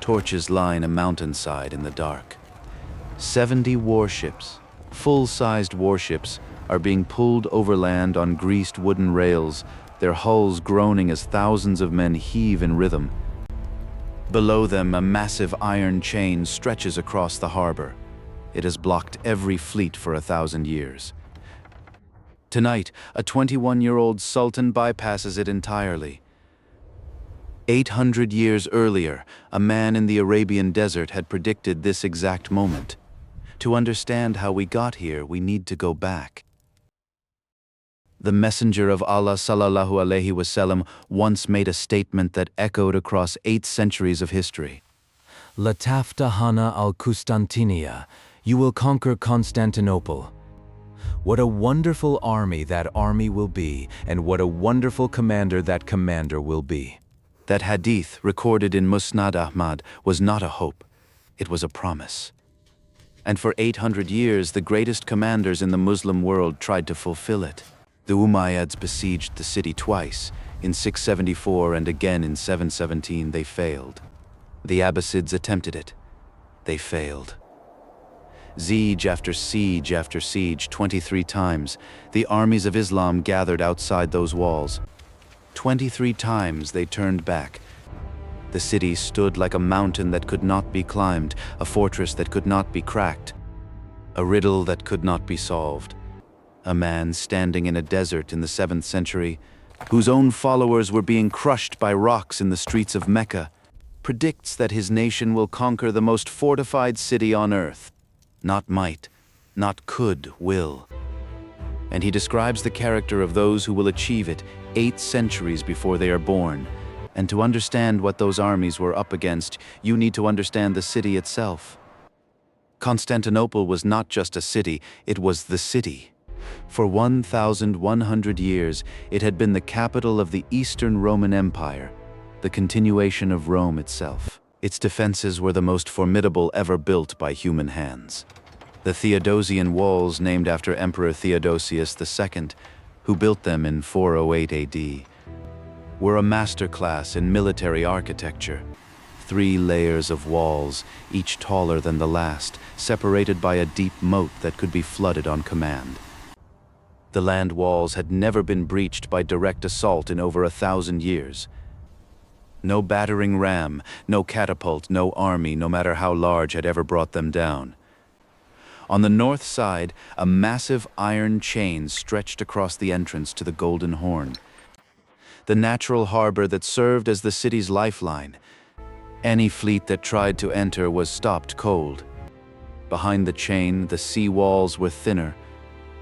Torches line a mountainside in the dark. 70 warships, full-sized warships, are being pulled overland on greased wooden rails, their hulls groaning as thousands of men heave in rhythm. Below them, a massive iron chain stretches across the harbor. It has blocked every fleet for 1,000 years. Tonight, a 21-year-old Sultan bypasses it entirely. 800 years earlier, a man in the Arabian desert had predicted this exact moment. To understand how we got here, we need to go back. The Messenger of Allah sallallahu alaihi wasallam once made a statement that echoed across 8 centuries of history. Lataftahana al-Constantinia, you will conquer Constantinople. What a wonderful army that army will be, and what a wonderful commander that commander will be. That hadith, recorded in Musnad Ahmad, was not a hope, it was a promise. And for 800 years, the greatest commanders in the Muslim world tried to fulfill it. The Umayyads besieged the city twice, in 674 and again in 717 they failed. The Abbasids attempted it. They failed. Siege after siege after siege, 23 times, the armies of Islam gathered outside those walls. 23 times they turned back. The city stood like a mountain that could not be climbed, a fortress that could not be cracked, a riddle that could not be solved. A man standing in a desert in the 7th century, whose own followers were being crushed by rocks in the streets of Mecca, predicts that his nation will conquer the most fortified city on earth. Not might, not could, will. And he describes the character of those who will achieve it 8 centuries before they are born. And to understand what those armies were up against, you need to understand the city itself. Constantinople was not just a city, it was the city. For 1,100 years, it had been the capital of the Eastern Roman Empire, the continuation of Rome itself. Its defenses were the most formidable ever built by human hands. The Theodosian Walls, named after Emperor Theodosius II, who built them in 408 AD, were a masterclass in military architecture. 3 layers of walls, each taller than the last, separated by a deep moat that could be flooded on command. The land walls had never been breached by direct assault in over 1,000 years. No battering ram, no catapult, no army, no matter how large, had ever brought them down. On the north side, a massive iron chain stretched across the entrance to the Golden Horn, the natural harbor that served as the city's lifeline. Any fleet that tried to enter was stopped cold. Behind the chain, the sea walls were thinner,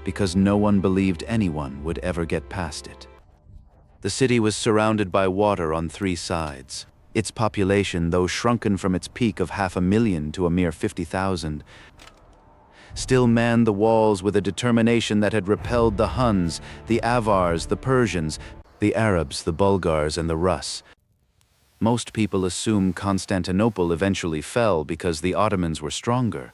because no one believed anyone would ever get past it. The city was surrounded by water on 3 sides. Its population, though shrunken from its peak of 500,000 to a mere 50,000, still manned the walls with a determination that had repelled the Huns, the Avars, the Persians, the Arabs, the Bulgars, and the Rus. Most people assume Constantinople eventually fell because the Ottomans were stronger,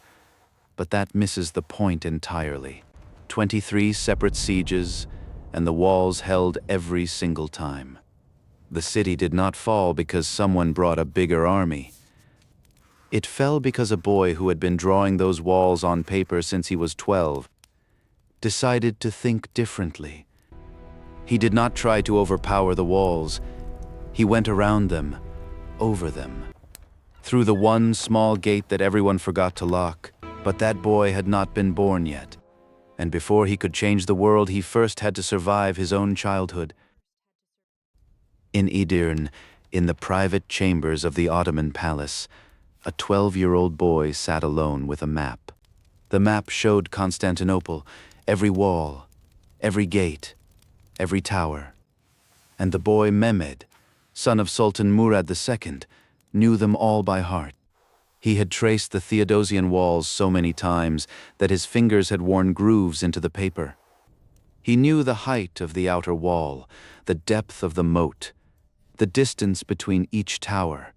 but that misses the point entirely. 23 separate sieges, and the walls held every single time. The city did not fall because someone brought a bigger army. It fell because a boy who had been drawing those walls on paper since he was 12 decided to think differently. He did not try to overpower the walls. He went around them, over them, through the one small gate that everyone forgot to lock. But that boy had not been born yet. And before he could change the world, he first had to survive his own childhood. In Edirne, in the private chambers of the Ottoman palace, a 12-year-old boy sat alone with a map. The map showed Constantinople, every wall, every gate, every tower. And the boy Mehmed, son of Sultan Murad II, knew them all by heart. He had traced the Theodosian Walls so many times that his fingers had worn grooves into the paper. He knew the height of the outer wall, the depth of the moat, the distance between each tower.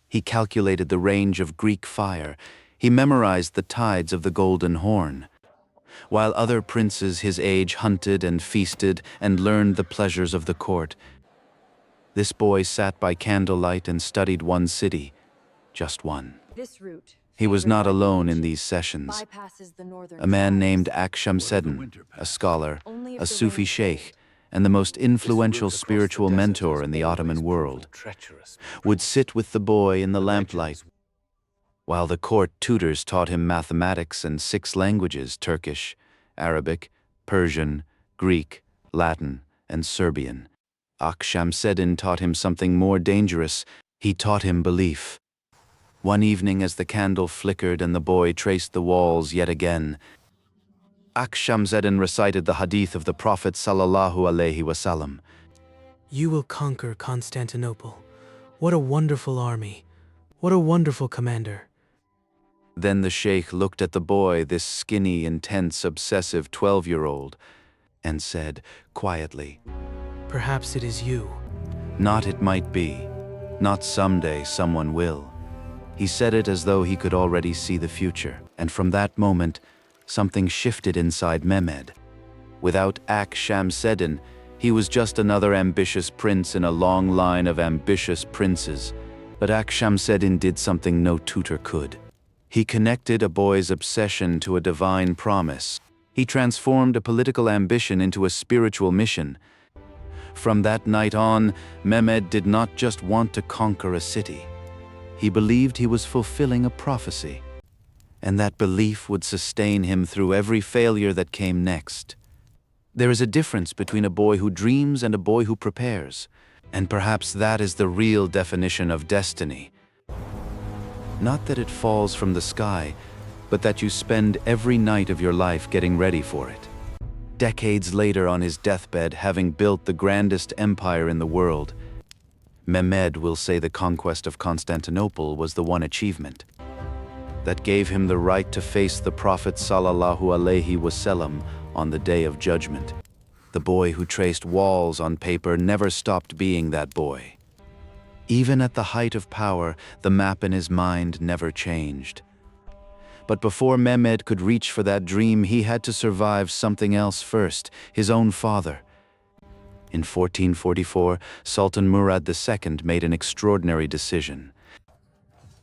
He calculated the range of Greek fire. He memorized the tides of the Golden Horn. While other princes his age hunted and feasted and learned the pleasures of the court, this boy sat by candlelight and studied one city, just one. This route He was not alone in these sessions. bypasses the northern A man tribes. named Shamseddin, a scholar, Only if a the Sufi rains sheikh, and the most influential spiritual mentor in the Ottoman world, would sit with the boy in the lamplight, while the court tutors taught him mathematics and 6 languages: Turkish, Arabic, Persian, Greek, Latin, and Serbian. Shamseddin taught him something more dangerous. He taught him belief. One evening, as the candle flickered and the boy traced the walls yet again, Shamseddin recited the hadith of the Prophet sallallahu alaihi wasallam. You will conquer Constantinople. What a wonderful army. What a wonderful commander. Then the sheikh looked at the boy, this skinny, intense, obsessive 12-year-old, and said quietly, Perhaps it is you. "Not it might be. Not someday someone will." He said it as though he could already see the future, and from that moment, something shifted inside Mehmed. Without Shamseddin, he was just another ambitious prince in a long line of ambitious princes. But Shamseddin did something no tutor could. He connected a boy's obsession to a divine promise. He transformed a political ambition into a spiritual mission. From that night on, Mehmed did not just want to conquer a city. He believed he was fulfilling a prophecy, and that belief would sustain him through every failure that came next. There is a difference between a boy who dreams and a boy who prepares, and perhaps that is the real definition of destiny. Not that it falls from the sky, but that you spend every night of your life getting ready for it. Decades later, on his deathbed, having built the grandest empire in the world, Mehmed will say the conquest of Constantinople was the one achievement that gave him the right to face the Prophet sallallahu alaihi wasallam on the day of judgment. The boy who traced walls on paper never stopped being that boy. Even at the height of power, the map in his mind never changed. But before Mehmed could reach for that dream, he had to survive something else first: his own father. In 1444, Sultan Murad II made an extraordinary decision.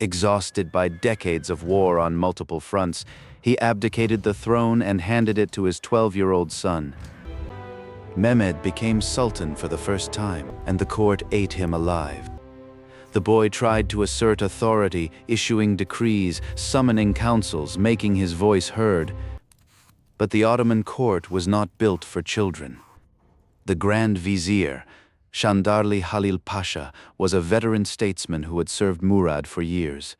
Exhausted by decades of war on multiple fronts, he abdicated the throne and handed it to his 12-year-old son. Mehmed became sultan for the first time, and the court ate him alive. The boy tried to assert authority, issuing decrees, summoning councils, making his voice heard. But the Ottoman court was not built for children. The Grand Vizier, Chandarli Halil Pasha, was a veteran statesman who had served Murad for years.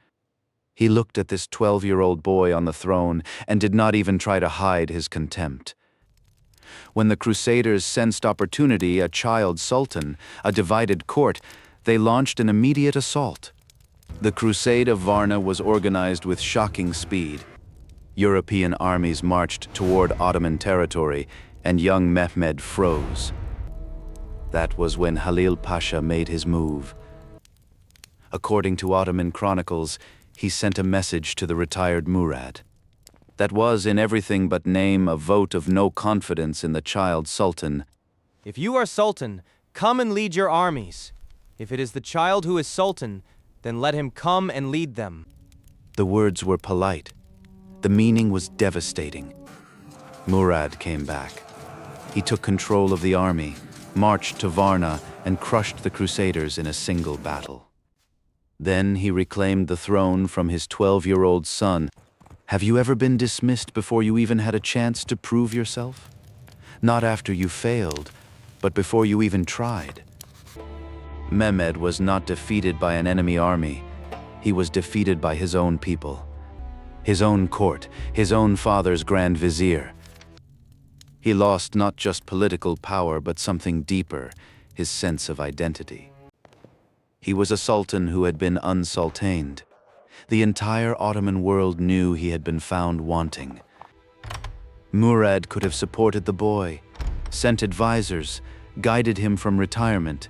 He looked at this 12-year-old boy on the throne and did not even try to hide his contempt. When the Crusaders sensed opportunity, a child sultan, a divided court, they launched an immediate assault. The Crusade of Varna was organized with shocking speed. European armies marched toward Ottoman territory, and young Mehmed froze. That was when Halil Pasha made his move. According to Ottoman chronicles, he sent a message to the retired Murad. That was, in everything but name, a vote of no confidence in the child sultan. If you are sultan, come and lead your armies. If it is the child who is sultan, then let him come and lead them. The words were polite. The meaning was devastating. Murad came back. He took control of the army, marched to Varna, and crushed the Crusaders in a single battle. Then he reclaimed the throne from his 12-year-old son. Have you ever been dismissed before you even had a chance to prove yourself? Not after you failed, but before you even tried. Mehmed was not defeated by an enemy army. He was defeated by his own people, his own court, his own father's Grand Vizier. He lost not just political power, but something deeper, his sense of identity. He was a sultan who had been unsultaned. The entire Ottoman world knew he had been found wanting. Murad could have supported the boy, sent advisors, guided him from retirement,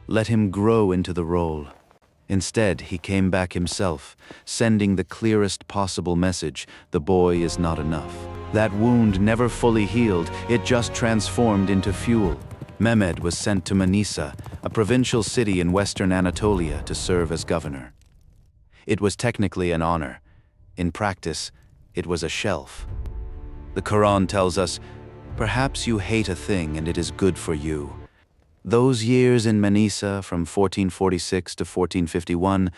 let him grow into the role. Instead, he came back himself, sending the clearest possible message: the boy is not enough. That wound never fully healed, it just transformed into fuel. Mehmed was sent to Manisa, a provincial city in western Anatolia, to serve as governor. It was technically an honor. In practice, it was a shelf. The Quran tells us, "Perhaps you hate a thing and it is good for you." Those years in Manisa from 1446 to 1451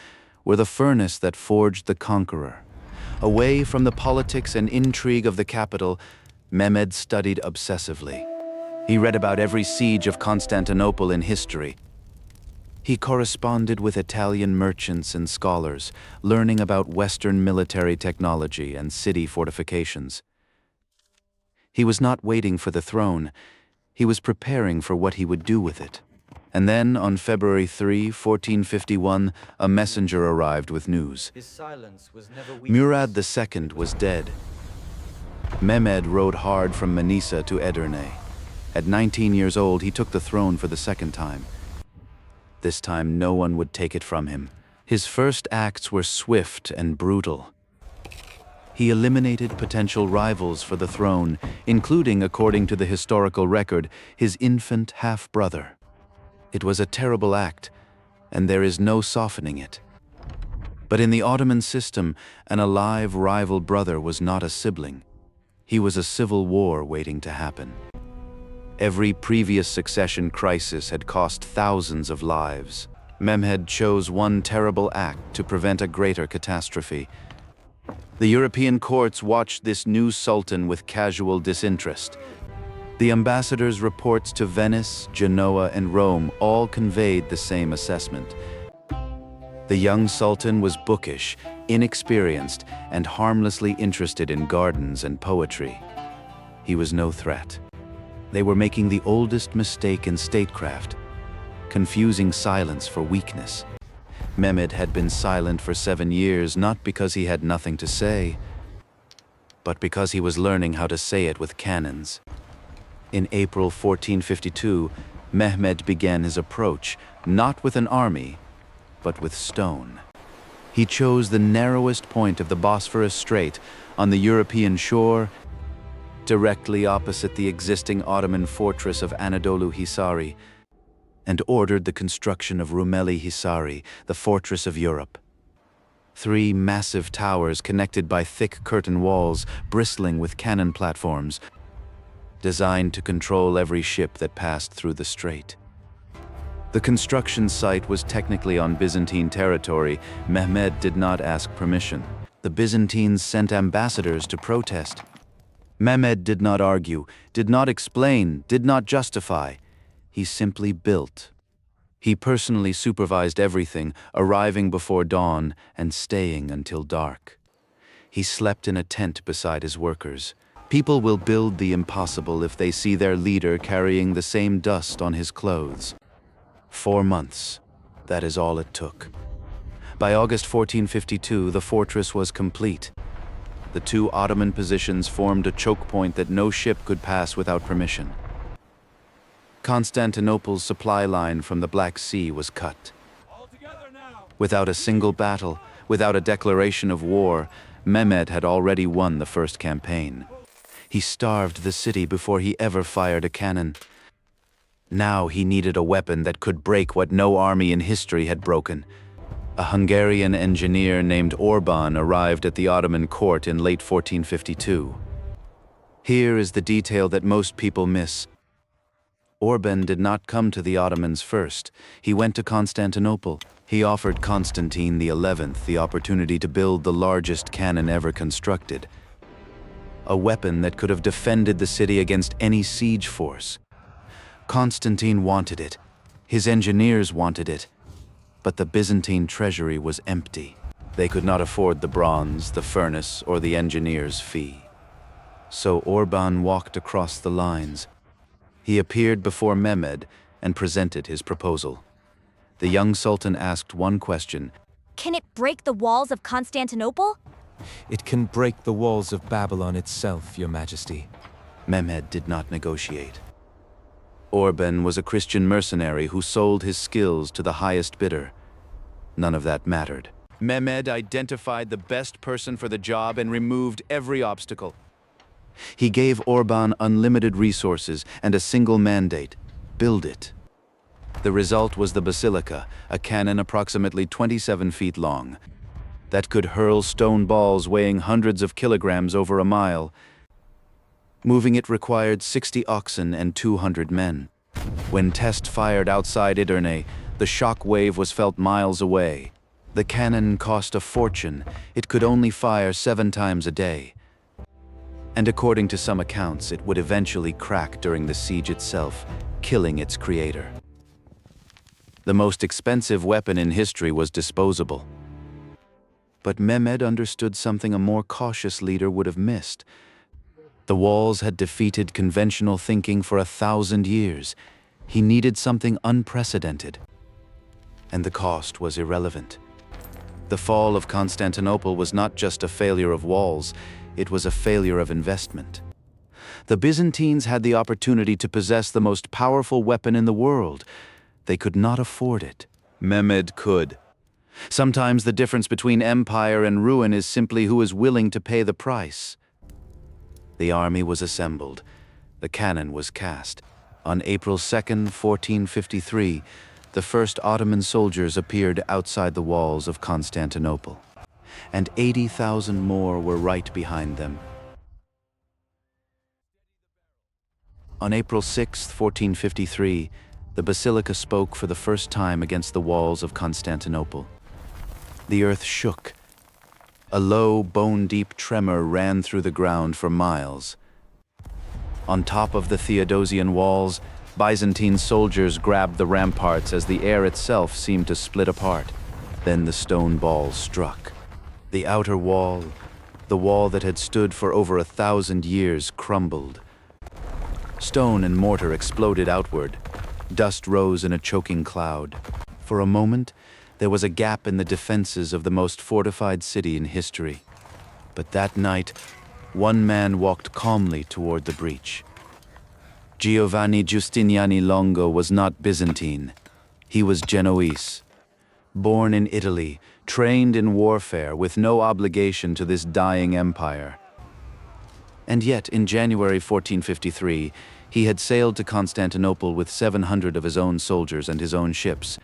were the furnace that forged the Conqueror. Away from the politics and intrigue of the capital, Mehmed studied obsessively. He read about every siege of Constantinople in history. He corresponded with Italian merchants and scholars, learning about Western military technology and city fortifications. He was not waiting for the throne. He was preparing for what he would do with it. And then, on February 3, 1451, a messenger arrived with news. His silence was never weak. Murad II was dead. Mehmed rode hard from Manisa to Edirne. At 19 years old, he took the throne for the second time. This time, no one would take it from him. His first acts were swift and brutal. He eliminated potential rivals for the throne, including, according to the historical record, his infant half-brother. It was a terrible act, and there is no softening it. But in the Ottoman system, an alive rival brother was not a sibling. He was a civil war waiting to happen. Every previous succession crisis had cost thousands of lives. Mehmed chose one terrible act to prevent a greater catastrophe. The European courts watched this new sultan with casual disinterest. The ambassadors' reports to Venice, Genoa, and Rome all conveyed the same assessment. The young sultan was bookish, inexperienced, and harmlessly interested in gardens and poetry. He was no threat. They were making the oldest mistake in statecraft, confusing silence for weakness. Mehmed had been silent for 7 years, not because he had nothing to say, but because he was learning how to say it with cannons. In April 1452, Mehmed began his approach, not with an army, but with stone. He chose the narrowest point of the Bosphorus Strait on the European shore, directly opposite the existing Ottoman fortress of Anadolu Hisari, and ordered the construction of Rumeli Hisari, the fortress of Europe. 3 massive towers connected by thick curtain walls, bristling with cannon platforms, designed to control every ship that passed through the strait. The construction site was technically on Byzantine territory. Mehmed did not ask permission. The Byzantines sent ambassadors to protest. Mehmed did not argue, did not explain, did not justify. He simply built. He personally supervised everything, arriving before dawn and staying until dark. He slept in a tent beside his workers. People will build the impossible if they see their leader carrying the same dust on his clothes. 4 months. That is all it took. By August 1452, the fortress was complete. The 2 Ottoman positions formed a choke point that no ship could pass without permission. Constantinople's supply line from the Black Sea was cut. Without a single battle, without a declaration of war, Mehmed had already won the first campaign. He starved the city before he ever fired a cannon. Now he needed a weapon that could break what no army in history had broken. A Hungarian engineer named Orban arrived at the Ottoman court in late 1452. Here is the detail that most people miss. Orban did not come to the Ottomans first. He went to Constantinople. He offered Constantine XI the opportunity to build the largest cannon ever constructed. A weapon that could have defended the city against any siege force. Constantine wanted it. His engineers wanted it. But the Byzantine treasury was empty. They could not afford the bronze, the furnace, or the engineer's fee. So Orban walked across the lines. He appeared before Mehmed and presented his proposal. The young sultan asked one question. Can it break the walls of Constantinople? It can break the walls of Babylon itself, Your Majesty. Mehmed did not negotiate. Orban was a Christian mercenary who sold his skills to the highest bidder. None of that mattered. Mehmed identified the best person for the job and removed every obstacle. He gave Orban unlimited resources and a single mandate: build it. The result was the basilica, a cannon approximately 27 feet long. that could hurl stone balls weighing hundreds of kilograms over a mile. Moving it required 60 oxen and 200 men. When test fired outside Edirne, the shock wave was felt miles away. The cannon cost a fortune. It could only fire 7 times a day. And according to some accounts, it would eventually crack during the siege itself, killing its creator. The most expensive weapon in history was disposable. But Mehmed understood something a more cautious leader would have missed. The walls had defeated conventional thinking for 1,000 years. He needed something unprecedented. And the cost was irrelevant. The fall of Constantinople was not just a failure of walls, it was a failure of investment. The Byzantines had the opportunity to possess the most powerful weapon in the world. They could not afford it. Mehmed could. Sometimes the difference between empire and ruin is simply who is willing to pay the price. The army was assembled. The cannon was cast. On April 2nd, 1453, the first Ottoman soldiers appeared outside the walls of Constantinople, and 80,000 more were right behind them. On April 6, 1453, the basilica spoke for the first time against the walls of Constantinople. The earth shook. A low, bone-deep tremor ran through the ground for miles. On top of the Theodosian Walls, Byzantine soldiers grabbed the ramparts as the air itself seemed to split apart. Then the stone balls struck. The outer wall, the wall that had stood for over 1,000 years, crumbled. Stone and mortar exploded outward. Dust rose in a choking cloud. For a moment, there was a gap in the defenses of the most fortified city in history. But that night, one man walked calmly toward the breach. Giovanni Giustiniani Longo was not Byzantine. He was Genoese. Born in Italy, trained in warfare with no obligation to this dying empire. And yet, in January 1453, he had sailed to Constantinople with 700 of his own soldiers and his own ships,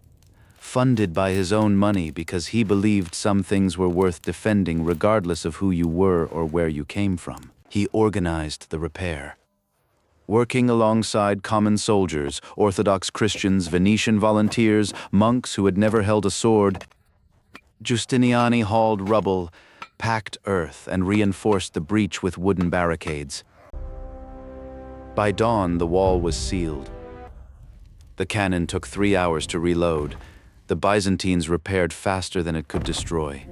funded by his own money because he believed some things were worth defending regardless of who you were or where you came from. He organized the repair. Working alongside common soldiers, Orthodox Christians, Venetian volunteers, monks who had never held a sword, Giustiniani hauled rubble, packed earth, and reinforced the breach with wooden barricades. By dawn, the wall was sealed. The cannon took 3 hours to reload. The Byzantines repaired faster than it could destroy.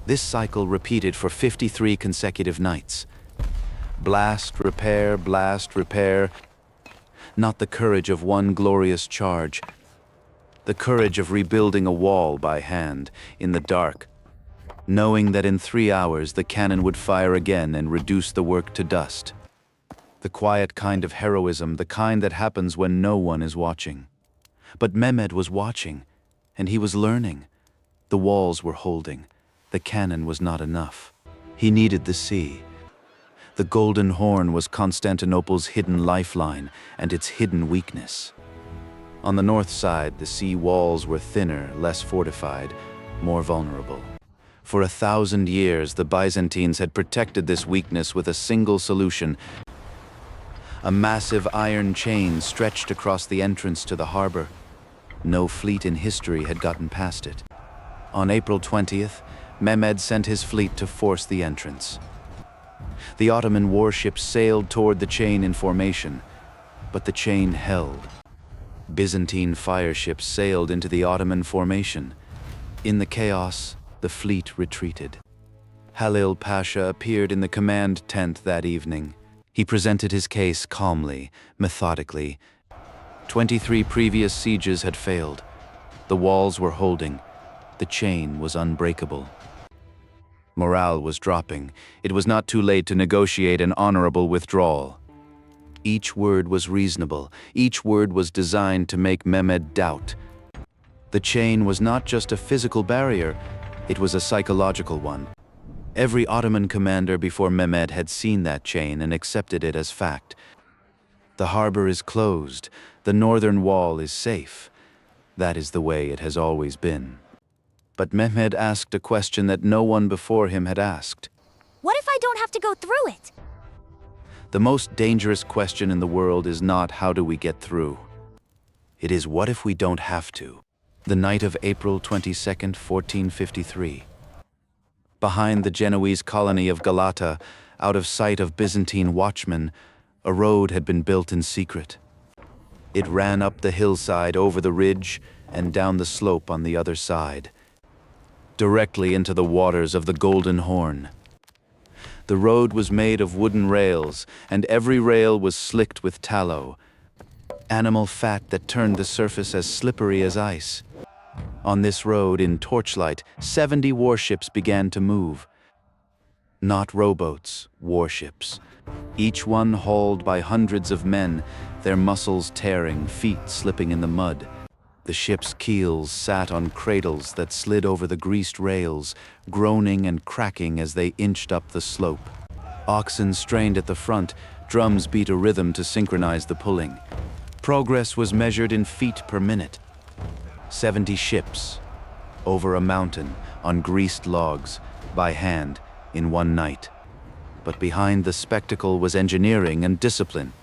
This cycle repeated for 53 consecutive nights. Blast, repair, not the courage of one glorious charge, the courage of rebuilding a wall by hand, in the dark, knowing that in 3 hours the cannon would fire again and reduce the work to dust. The quiet kind of heroism, the kind that happens when no one is watching. But Mehmed was watching, and he was learning. The walls were holding. The cannon was not enough. He needed the sea. The Golden Horn was Constantinople's hidden lifeline and its hidden weakness. On the north side, the sea walls were thinner, less fortified, more vulnerable. For 1,000 years, the Byzantines had protected this weakness with a single solution. A massive iron chain stretched across the entrance to the harbor. No fleet in history had gotten past it. On April 20th, Mehmed sent his fleet to force the entrance. The Ottoman warships sailed toward the chain in formation, but the chain held. Byzantine fireships sailed into the Ottoman formation. In the chaos, the fleet retreated. Halil Pasha appeared in the command tent that evening. He presented his case calmly, methodically. 23 previous sieges had failed. The walls were holding. The chain was unbreakable. Morale was dropping. It was not too late to negotiate an honorable withdrawal. Each word was reasonable. Each word was designed to make Mehmed doubt. The chain was not just a physical barrier, it was a psychological one. Every Ottoman commander before Mehmed had seen that chain and accepted it as fact. The harbor is closed. The northern wall is safe. That is the way it has always been. But Mehmed asked a question that no one before him had asked. What if I don't have to go through it? The most dangerous question in the world is not how do we get through. It is what if we don't have to. The night of April 22nd, 1453. Behind the Genoese colony of Galata, out of sight of Byzantine watchmen, a road had been built in secret. It ran up the hillside over the ridge and down the slope on the other side, directly into the waters of the Golden Horn. The road was made of wooden rails, and every rail was slicked with tallow, animal fat that turned the surface as slippery as ice. On this road, in torchlight, 70 warships began to move. Not rowboats, warships. Each one hauled by hundreds of men, their muscles tearing, feet slipping in the mud. The ship's keels sat on cradles that slid over the greased rails, groaning and cracking as they inched up the slope. Oxen strained at the front, drums beat a rhythm to synchronize the pulling. Progress was measured in feet per minute. 70 ships, over a mountain, on greased logs, by hand, in one night. But behind the spectacle was engineering and discipline.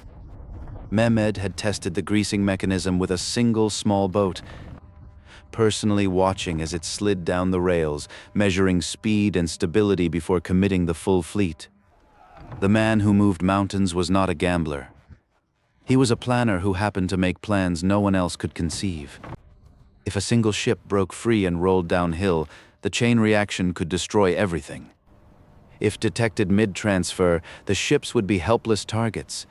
Mehmed had tested the greasing mechanism with a single small boat, personally watching as it slid down the rails, measuring speed and stability before committing the full fleet. The man who moved mountains was not a gambler. He was a planner who happened to make plans no one else could conceive. If a single ship broke free and rolled downhill, the chain reaction could destroy everything. If detected mid-transfer, the ships would be helpless targets.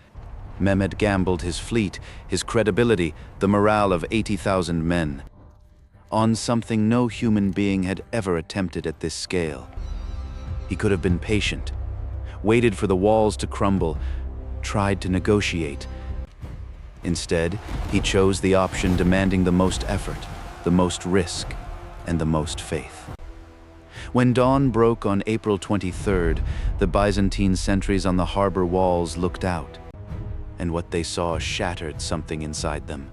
Mehmed gambled his fleet, his credibility, the morale of 80,000 men, on something no human being had ever attempted at this scale. He could have been patient, waited for the walls to crumble, tried to negotiate. Instead, he chose the option demanding the most effort, the most risk, and the most faith. When dawn broke on April 23rd, the Byzantine sentries on the harbor walls looked out, and what they saw shattered something inside them.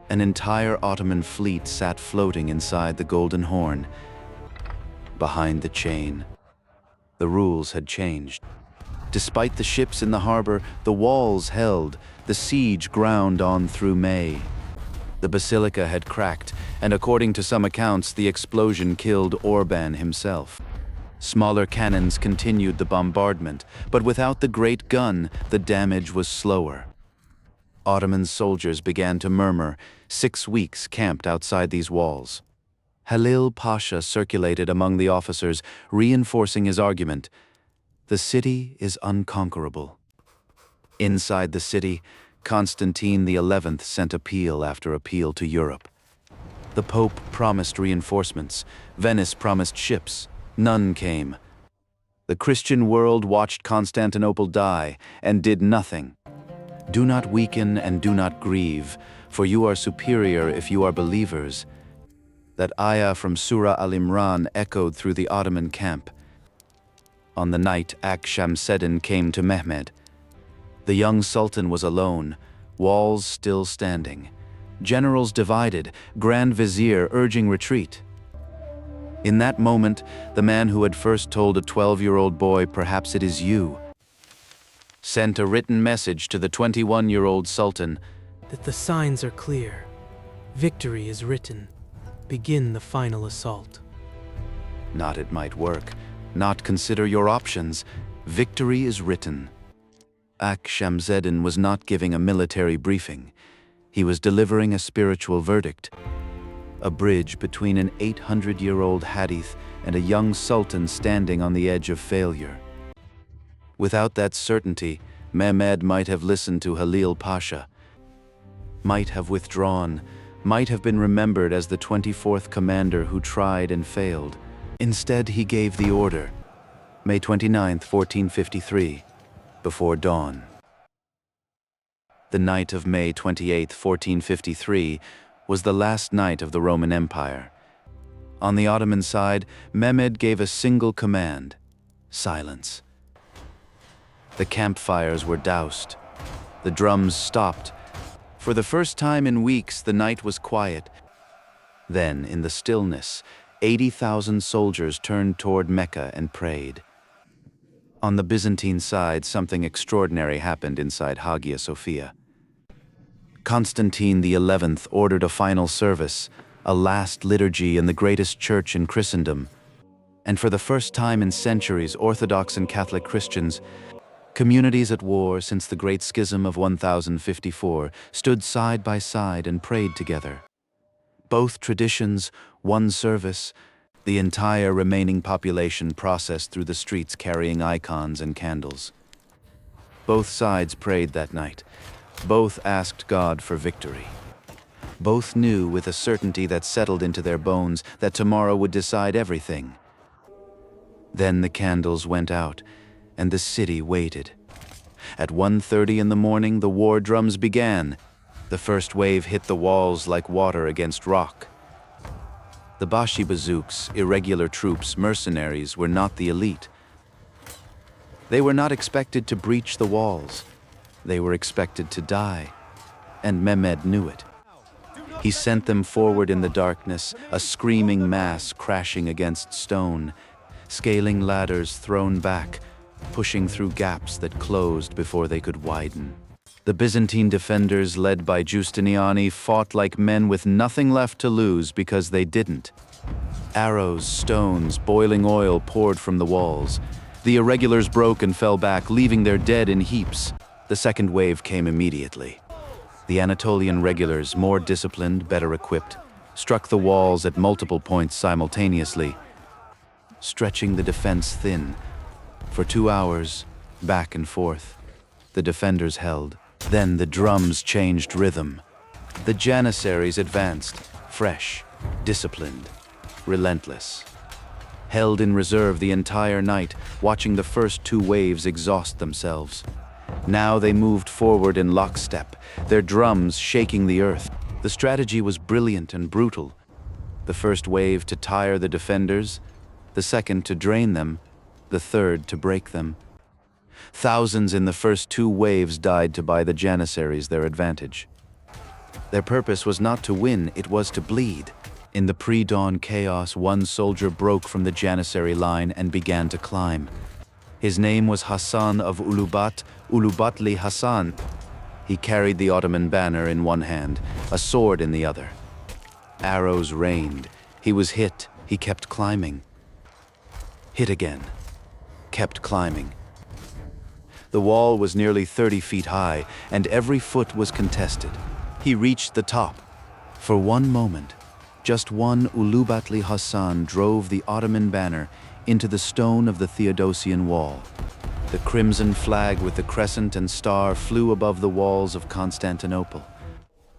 An entire Ottoman fleet sat floating inside the Golden Horn, behind the chain. The rules had changed. Despite the ships in the harbor, the walls held, the siege ground on through May. The basilica had cracked, and according to some accounts, the explosion killed Orban himself. Smaller cannons continued the bombardment, but without the great gun, the damage was slower. Ottoman soldiers began to murmur, 6 weeks camped outside these walls. Halil Pasha circulated among the officers, reinforcing his argument. The city is unconquerable. Inside the city, Constantine XI sent appeal after appeal to Europe. The Pope promised reinforcements. Venice promised ships. None came. The Christian world watched Constantinople die and did nothing. Do not weaken and do not grieve, for you are superior if you are believers. That ayah from Surah Al-Imran echoed through the Ottoman camp. On the night Ak-Shamseddin came to Mehmed. The young Sultan was alone, walls still standing. Generals divided, Grand Vizier urging retreat. In that moment, the man who had first told a 12-year-old boy, "Perhaps it is you," sent a written message to the 21-year-old Sultan. That the signs are clear. Victory is written. Begin the final assault. Not it might work. Not consider your options. Victory is written. Ak-Shamseddin was not giving a military briefing. He was delivering a spiritual verdict. A bridge between an 800-year-old hadith and a young sultan standing on the edge of failure. Without that certainty, Mehmed might have listened to Halil Pasha, might have withdrawn, might have been remembered as the 24th commander who tried and failed. Instead, he gave the order, May 29th, 1453, before dawn. The night of May 28, 1453, was the last night of the Roman Empire. On the Ottoman side, Mehmed gave a single command: silence. The campfires were doused. The drums stopped. For the first time in weeks, the night was quiet. Then, in the stillness, 80,000 soldiers turned toward Mecca and prayed. On the Byzantine side, something extraordinary happened inside Hagia Sophia. Constantine XI ordered a final service, a last liturgy in the greatest church in Christendom. And for the first time in centuries, Orthodox and Catholic Christians, communities at war since the Great Schism of 1054, stood side by side and prayed together. Both traditions, one service, the entire remaining population processed through the streets carrying icons and candles. Both sides prayed that night. Both asked God for victory. Both knew with a certainty that settled into their bones that tomorrow would decide everything. Then the candles went out, and the city waited. At 1:30 in the morning, the war drums began. The first wave hit the walls like water against rock. The Bashi bazooks, irregular troops, mercenaries, were not the elite. They were not expected to breach the walls. They were expected to die, and Mehmed knew it. He sent them forward in the darkness, a screaming mass crashing against stone, scaling ladders thrown back, pushing through gaps that closed before they could widen. The Byzantine defenders, led by Giustiniani, fought like men with nothing left to lose because they didn't. Arrows, stones, boiling oil poured from the walls. The irregulars broke and fell back, leaving their dead in heaps. The second wave came immediately. The Anatolian regulars, more disciplined, better equipped, struck the walls at multiple points simultaneously, stretching the defense thin. For 2 hours, back and forth, the defenders held. Then the drums changed rhythm. The Janissaries advanced, fresh, disciplined, relentless. Held in reserve the entire night, watching the first 2 waves exhaust themselves. Now they moved forward in lockstep, their drums shaking the earth. The strategy was brilliant and brutal. The first wave to tire the defenders, the second to drain them, the third to break them. Thousands in the first 2 waves died to buy the Janissaries their advantage. Their purpose was not to win, it was to bleed. In the pre-dawn chaos, one soldier broke from the Janissary line and began to climb. His name was Hassan of Ulubatli Hassan. He carried the Ottoman banner in one hand, a sword in the other. Arrows rained. He was hit. He kept climbing. Hit again. Kept climbing. The wall was nearly 30 feet high, and every foot was contested. He reached the top. For one moment, just one Ulubatli Hassan drove the Ottoman banner into the stone of the Theodosian Wall. The crimson flag with the crescent and star flew above the walls of Constantinople.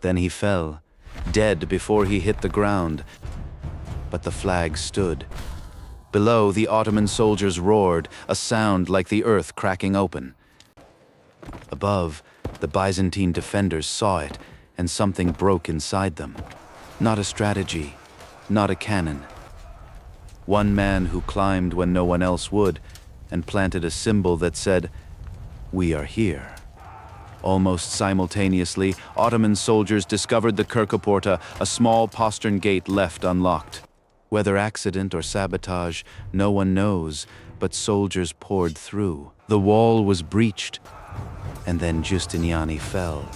Then he fell, dead before he hit the ground. But the flag stood. Below, the Ottoman soldiers roared, a sound like the earth cracking open. Above, the Byzantine defenders saw it, and something broke inside them. Not a strategy, not a cannon. One man who climbed when no one else would, and planted a symbol that said, "We are here." Almost simultaneously, Ottoman soldiers discovered the Kirkaporta, a small postern gate left unlocked. Whether accident or sabotage, no one knows, but soldiers poured through. The wall was breached, and then Giustiniani fell.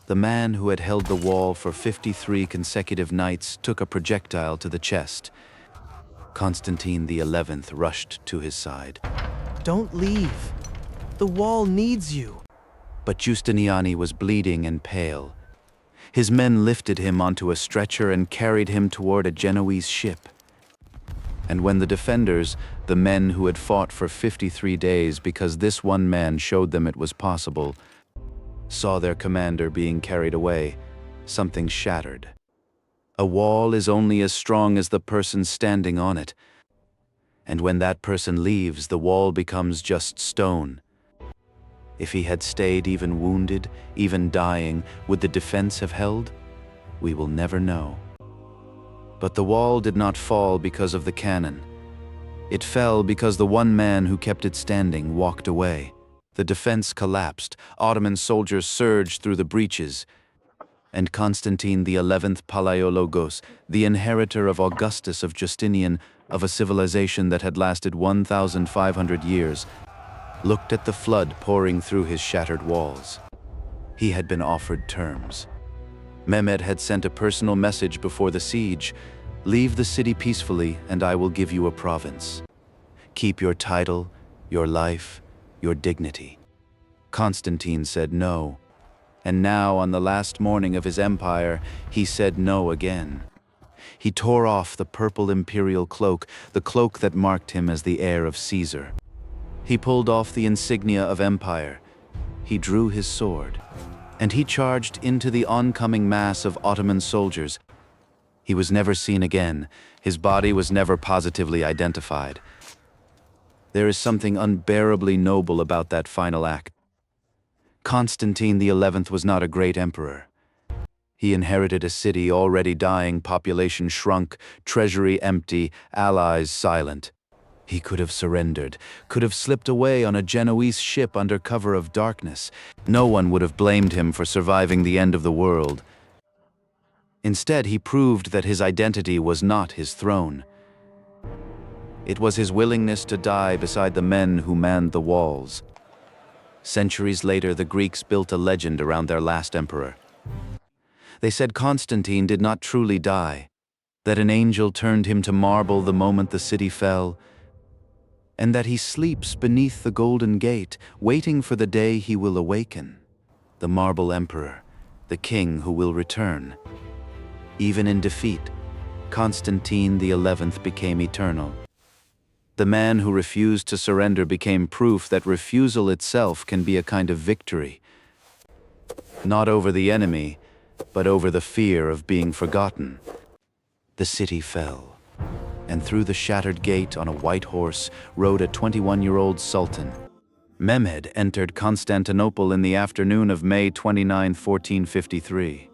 The man who had held the wall for 53 consecutive nights took a projectile to the chest. Constantine XI rushed to his side. Don't leave. The wall needs you. But Giustiniani was bleeding and pale. His men lifted him onto a stretcher and carried him toward a Genoese ship. And when the defenders, the men who had fought for 53 days because this one man showed them it was possible, saw their commander being carried away, something shattered. A wall is only as strong as the person standing on it. And when that person leaves, the wall becomes just stone. If he had stayed even wounded, even dying, would the defense have held? We will never know. But the wall did not fall because of the cannon. It fell because the one man who kept it standing walked away. The defense collapsed. Ottoman soldiers surged through the breaches. and Constantine XI Palaiologos, the inheritor of Augustus of Justinian, of a civilization that had lasted 1,500 years, looked at the flood pouring through his shattered walls. He had been offered terms. Mehmed had sent a personal message before the siege: "Leave the city peacefully, and I will give you a province. Keep your title, your life, your dignity." Constantine said no. And now, on the last morning of his empire, he said no again. He tore off the purple imperial cloak, the cloak that marked him as the heir of Caesar. He pulled off the insignia of empire. He drew his sword, and he charged into the oncoming mass of Ottoman soldiers. He was never seen again. His body was never positively identified. There is something unbearably noble about that final act. Constantine XI was not a great emperor. He inherited a city already dying, population shrunk, treasury empty, allies silent. He could have surrendered, could have slipped away on a Genoese ship under cover of darkness. No one would have blamed him for surviving the end of the world. Instead, he proved that his identity was not his throne. It was his willingness to die beside the men who manned the walls. Centuries later, the Greeks built a legend around their last emperor. They said Constantine did not truly die, that an angel turned him to marble the moment the city fell, and that he sleeps beneath the golden gate, waiting for the day he will awaken. The marble emperor, the king who will return. Even in defeat, Constantine XI became eternal. The man who refused to surrender became proof that refusal itself can be a kind of victory. Not over the enemy, but over the fear of being forgotten. The city fell, and through the shattered gate on a white horse rode a 21-year-old Sultan. Mehmed entered Constantinople in the afternoon of May 29, 1453.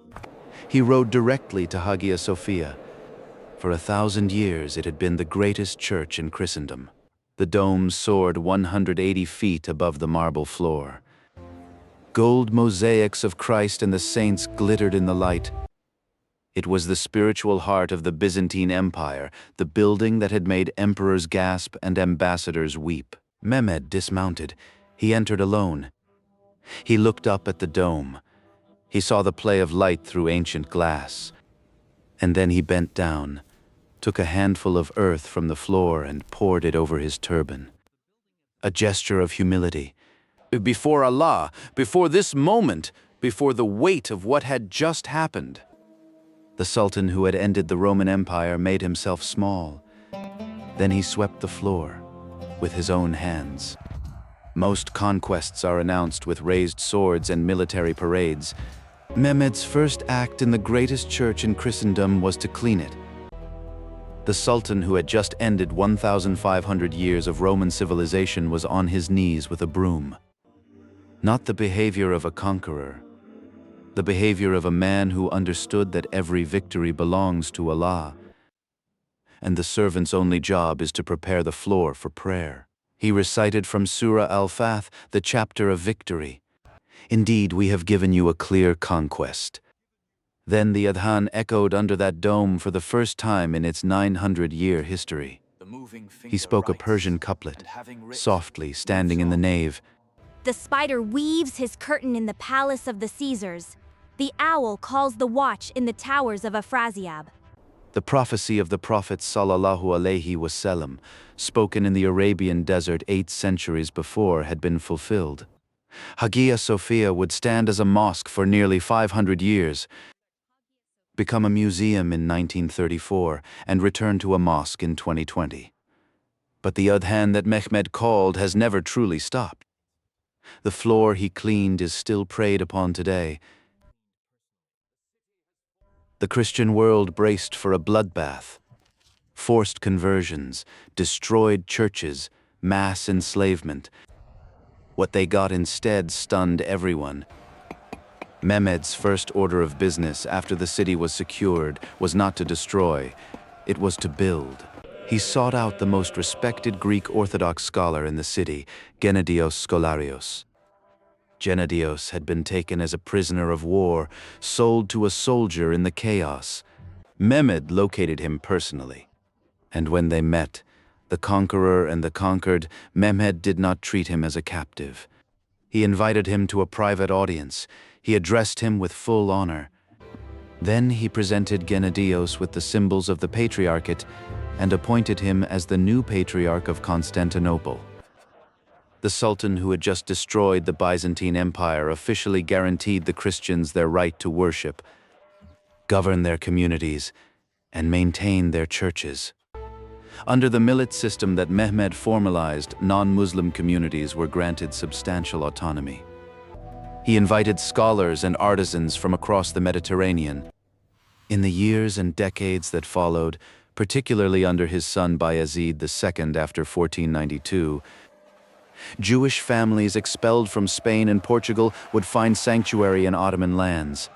He rode directly to Hagia Sophia. For 1,000 years it had been the greatest church in Christendom. The dome soared 180 feet above the marble floor. Gold mosaics of Christ and the saints glittered in the light. It was the spiritual heart of the Byzantine Empire, the building that had made emperors gasp and ambassadors weep. Mehmed dismounted. He entered alone. He looked up at the dome. He saw the play of light through ancient glass. And then he bent down, took a handful of earth from the floor and poured it over his turban. A gesture of humility. Before Allah, before this moment, before the weight of what had just happened. The Sultan who had ended the Roman Empire made himself small. Then he swept the floor with his own hands. Most conquests are announced with raised swords and military parades. Mehmed's first act in the greatest church in Christendom was to clean it. The Sultan who had just ended 1,500 years of Roman civilization was on his knees with a broom. Not the behavior of a conqueror, the behavior of a man who understood that every victory belongs to Allah, and the servant's only job is to prepare the floor for prayer. He recited from Surah al-Fatih, the chapter of victory. Indeed, we have given you a clear conquest. Then the adhan echoed under that dome for the first time in its 900-year history. He spoke a Persian couplet, softly standing in the nave. The spider weaves his curtain in the palace of the Caesars. The owl calls the watch in the towers of Afrasiab. The prophecy of the Prophet sallallahu alaihi wasallam, spoken in the Arabian desert 8 centuries before, had been fulfilled. Hagia Sophia would stand as a mosque for nearly 500 years, become a museum in 1934, and return to a mosque in 2020. But the adhan that Mehmed called has never truly stopped. The floor he cleaned is still preyed upon today. The Christian world braced for a bloodbath. Forced conversions, destroyed churches, mass enslavement. What they got instead stunned everyone. Mehmed's first order of business after the city was secured was not to destroy, it was to build. He sought out the most respected Greek Orthodox scholar in the city, Genadios Scholarios. Gennadios had been taken as a prisoner of war, sold to a soldier in the chaos. Mehmed located him personally. And when they met, the conqueror and the conquered, Mehmed did not treat him as a captive. He invited him to a private audience. He addressed him with full honor. Then he presented Gennadios with the symbols of the Patriarchate and appointed him as the new Patriarch of Constantinople. The Sultan, who had just destroyed the Byzantine Empire, officially guaranteed the Christians their right to worship, govern their communities, and maintain their churches. Under the millet system that Mehmed formalized, non-Muslim communities were granted substantial autonomy. He invited scholars and artisans from across the Mediterranean. In the years and decades that followed, particularly under his son Bayezid II after 1492, Jewish families expelled from Spain and Portugal would find sanctuary in Ottoman lands.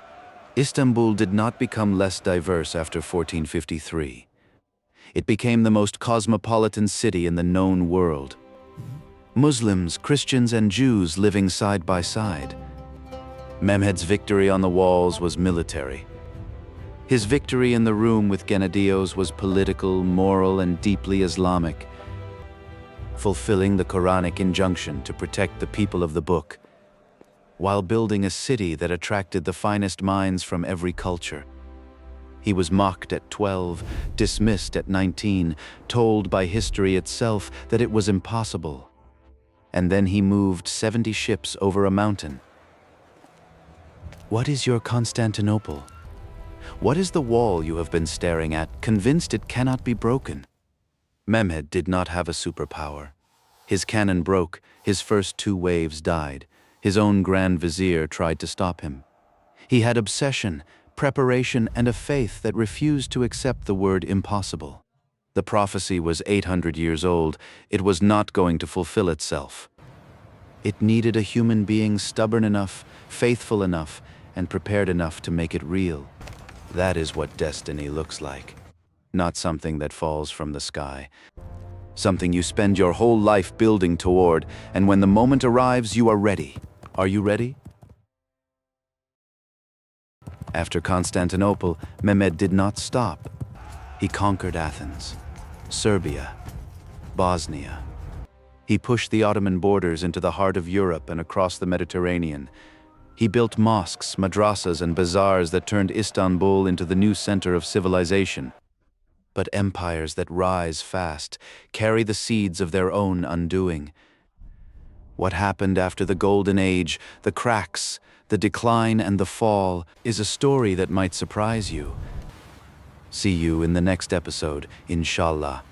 Istanbul did not become less diverse after 1453. It became the most cosmopolitan city in the known world. Muslims, Christians, and Jews living side by side. Mehmed's victory on the walls was military. His victory in the room with Gennadios was political, moral, and deeply Islamic, fulfilling the Quranic injunction to protect the people of the book, while building a city that attracted the finest minds from every culture. He was mocked at 12, dismissed at 19, told by history itself that it was impossible. And then he moved 70 ships over a mountain. What is your Constantinople? What is the wall you have been staring at, convinced it cannot be broken? Mehmed did not have a superpower. His cannon broke, his first 2 waves died. His own Grand Vizier tried to stop him. He had obsession, preparation, and a faith that refused to accept the word impossible. The prophecy was 800 years old. It was not going to fulfill itself. It needed a human being stubborn enough, faithful enough, and prepared enough to make it real. That is what destiny looks like. Not something that falls from the sky. Something you spend your whole life building toward, and when the moment arrives, you are ready. Are you ready? After Constantinople, Mehmed did not stop. He conquered Athens, Serbia, Bosnia. He pushed the Ottoman borders into the heart of Europe and across the Mediterranean. He built mosques, madrasas, and bazaars that turned Istanbul into the new center of civilization. But empires that rise fast carry the seeds of their own undoing. What happened after the Golden Age, the cracks, the decline, and the fall, is a story that might surprise you. See you in the next episode, inshallah.